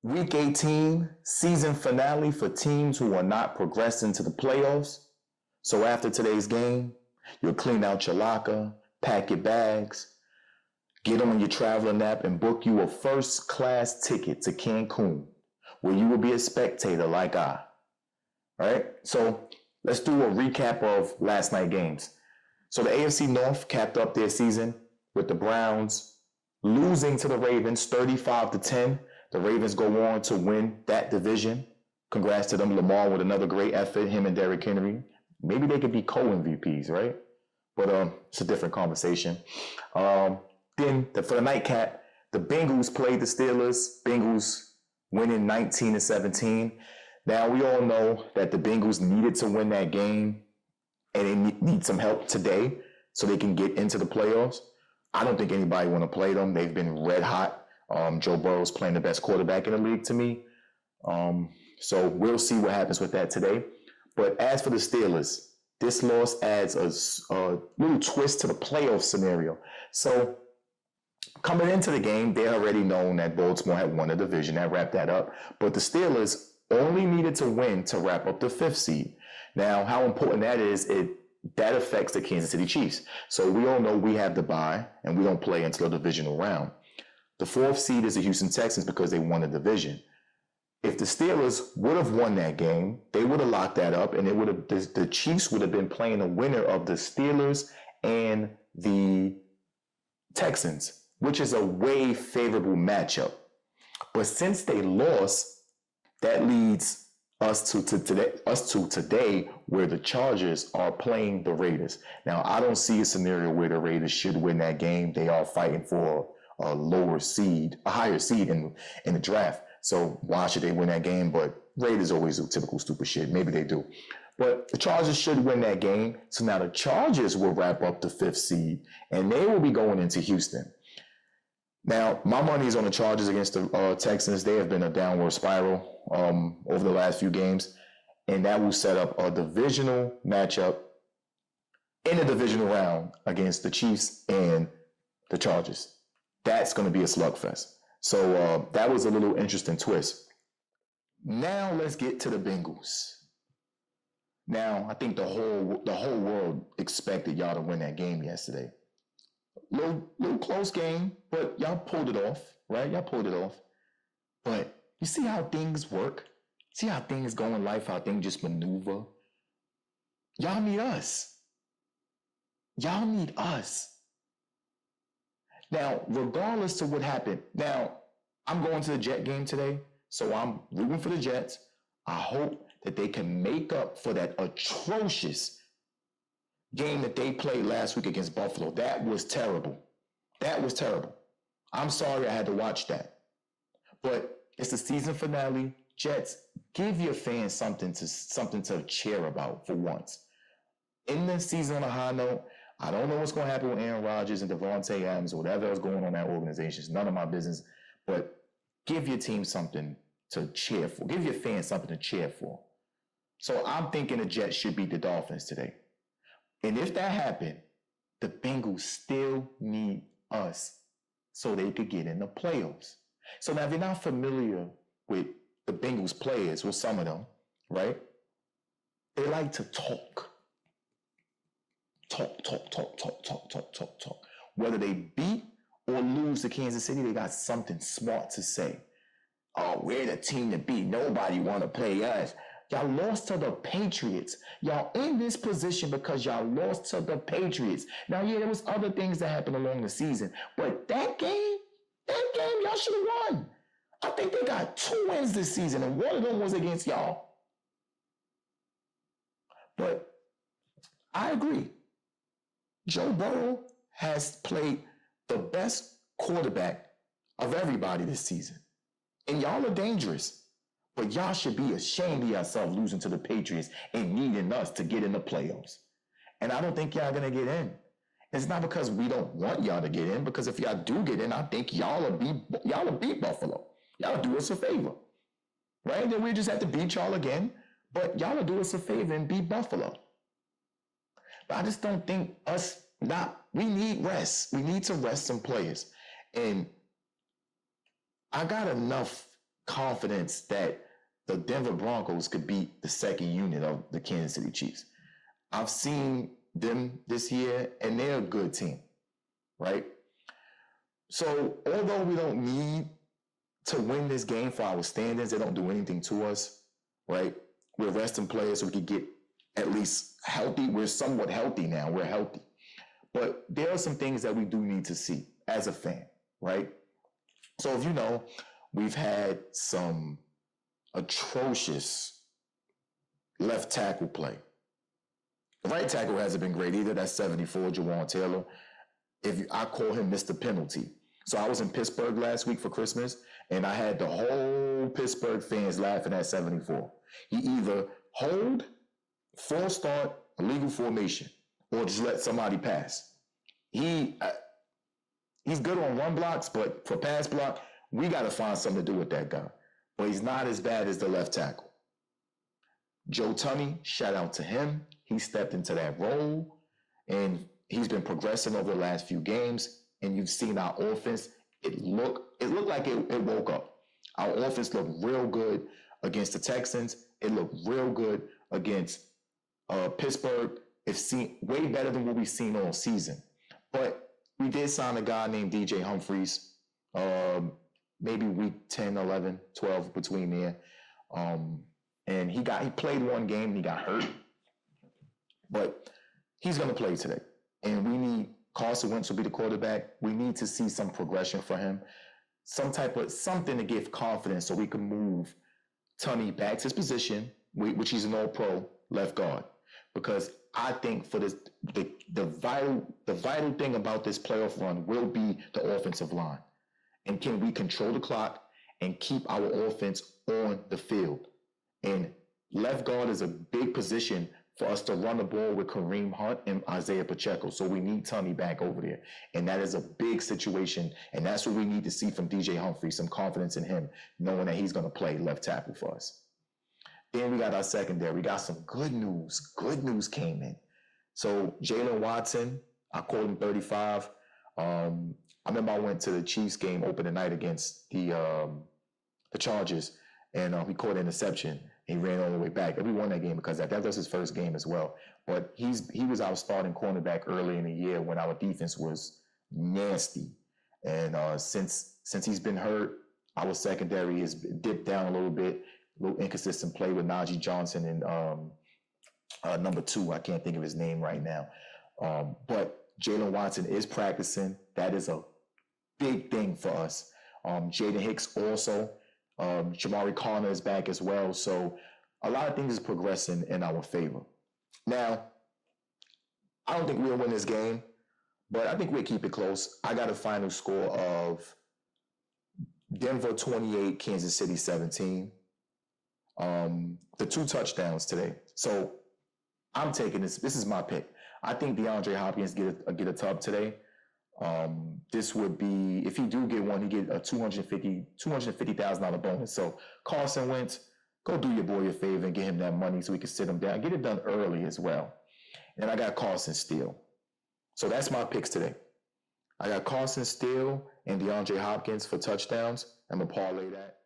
Week 18, season finale for teams who are not progressing to the playoffs. So after today's game, you'll clean out your locker, pack your bags, get on your traveling app, and book you a first-class ticket to Cancun, where you will be a spectator like I. All right? So let's do a recap of last night's games. So the AFC North capped up their season with the Browns losing to the Ravens 35-10. The Ravens go on to win that division. Congrats to them. Lamar with another great effort, him and Derrick Henry. Maybe they could be co-MVPs, right? But it's a different conversation. Then for the nightcap, the Bengals played the Steelers. Bengals winning 19-17. Now, we all know that the Bengals needed to win that game, and they need some help today so they can get into the playoffs. I don't think anybody want to play them. They've been red hot. Joe Burrow's playing the best quarterback in the league to me. So we'll see what happens with that today. But as for the Steelers, this loss adds a little twist to the playoff scenario. So coming into the game, they're already known that Baltimore had won the division. That wrapped that up. But the Steelers only needed to win to wrap up the 5th seed. Now, how important that is, that affects the Kansas City Chiefs. So we all know we have the bye, and we don't play until the divisional round. The 4th seed is the Houston Texans because they won the division. If the Steelers would have won that game, they would have locked that up, and the Chiefs would have been playing the winner of the Steelers and the Texans, which is a way favorable matchup. But since they lost, that leads us to today, where the Chargers are playing the Raiders. Now, I don't see a scenario where the Raiders should win that game. They are fighting for a higher seed in the draft. So why should they win that game? But Raiders always do typical stupid shit. Maybe they do. But the Chargers should win that game. So now the Chargers will wrap up the 5th seed, and they will be going into Houston. Now, my money is on the Chargers against the Texans. They have been a downward spiral over the last few games, and that will set up a divisional matchup in the divisional round against the Chiefs and the Chargers. That's going to be a slugfest. So that was a little interesting twist. Now let's get to the Bengals. Now, I think the whole world expected y'all to win that game yesterday. Little close game, but y'all pulled it off, right? Y'all pulled it off. But you see how things work? See how things go in life, how things just maneuver? Y'all need us. Y'all need us. Now, regardless of what happened, now, I'm going to the Jet game today, so I'm rooting for the Jets. I hope that they can make up for that atrocious game that they played last week against Buffalo. That was terrible. That was terrible. I'm sorry I had to watch that. But it's the season finale. Jets, give your fans something to cheer about for once. In the season on a high note, I don't know what's going to happen with Aaron Rodgers and Devontae Adams or whatever is going on in that organization. It's none of my business. But give your team something to cheer for. Give your fans something to cheer for. So I'm thinking the Jets should beat the Dolphins today. And if that happened, the Bengals still need us so they could get in the playoffs. So now if you're not familiar with the Bengals players, with some of them, right? They like to talk. Talk. Whether they beat or lose to Kansas City, they got something smart to say. Oh, we're the team to beat. Nobody want to play us. Y'all lost to the Patriots. Y'all in this position because y'all lost to the Patriots. Now, yeah, there was other things that happened along the season, but that game, y'all should have won. I think they got 2 wins this season, and one of them was against y'all. But I agree. Joe Burrow has played the best quarterback of everybody this season. And y'all are dangerous. But y'all should be ashamed of yourself losing to the Patriots and needing us to get in the playoffs. And I don't think y'all going to get in. It's not because we don't want y'all to get in, because if y'all do get in, I think y'all will beat Buffalo. Y'all do us a favor. Right? Then we just have to beat y'all again. But y'all will do us a favor and beat Buffalo. But I just don't think we need rest. We need to rest some players. And I got enough confidence that the Denver Broncos could beat the second unit of the Kansas City Chiefs. I've seen them this year, and they're a good team, right? So although we don't need to win this game for our standings, they don't do anything to us, right? We're resting players so we can get at least healthy. We're somewhat healthy now. We're healthy. But there are some things that we do need to see as a fan, right? So if you know, we've had some atrocious left tackle play. The right tackle hasn't been great either. That's 74, Jawan Taylor. I call him Mr. Penalty. So I was in Pittsburgh last week for Christmas, and I had the whole Pittsburgh fans laughing at 74. He either hold, full start, illegal formation, or just let somebody pass. He's good on run blocks, but for pass block, we got to find something to do with that guy. But he's not as bad as the left tackle. Joe Tunney, shout out to him. He stepped into that role, and he's been progressing over the last few games. And you've seen our offense. It looked like it woke up. Our offense looked real good against the Texans. It looked real good against Pittsburgh. It's seen way better than what we've seen all season. But we did sign a guy named DJ Humphries, maybe week 10, 11, 12 between there. And he played one game and he got hurt. But he's going to play today. And we need Carson Wentz will be the quarterback. We need to see some progression for him. Something to give confidence so we can move Tunney back to his position, which he's an all-pro left guard. Because I think for this, the vital thing about this playoff run will be the offensive line. And can we control the clock and keep our offense on the field? And left guard is a big position for us to run the ball with Kareem Hunt and Isaiah Pacheco. So we need Tunney back over there. And that is a big situation. And that's what we need to see from DJ Humphrey, some confidence in him, knowing that he's going to play left tackle for us. Then we got our secondary. We got some good news. Good news came in. So Jalen Watson, I called him 35. I remember I went to the Chiefs game opening night against the Chargers, and he caught an interception. He ran all the way back. And we won that game because that was his first game as well. But he was our starting cornerback early in the year when our defense was nasty. And since he's been hurt, our secondary has dipped down a little inconsistent play with Najee Johnson and number 2. I can't think of his name right now. But Jalen Watson is practicing. That is a big thing for us. Jaden Hicks also. Jamari Connor is back as well. So a lot of things is progressing in our favor. Now, I don't think we'll win this game, but I think we'll keep it close. I got a final score of Denver 28, Kansas City 17. The 2 touchdowns today. So I'm taking this. This is my pick. I think DeAndre Hopkins get a tub today. This would be, if he do get one, he get a $250,000 bonus. So Carson Wentz, go do your boy a favor and get him that money so we can sit him down. Get it done early as well. And I got Carson Steele. So that's my picks today. I got Carson Steele and DeAndre Hopkins for touchdowns. I'm going to parlay that.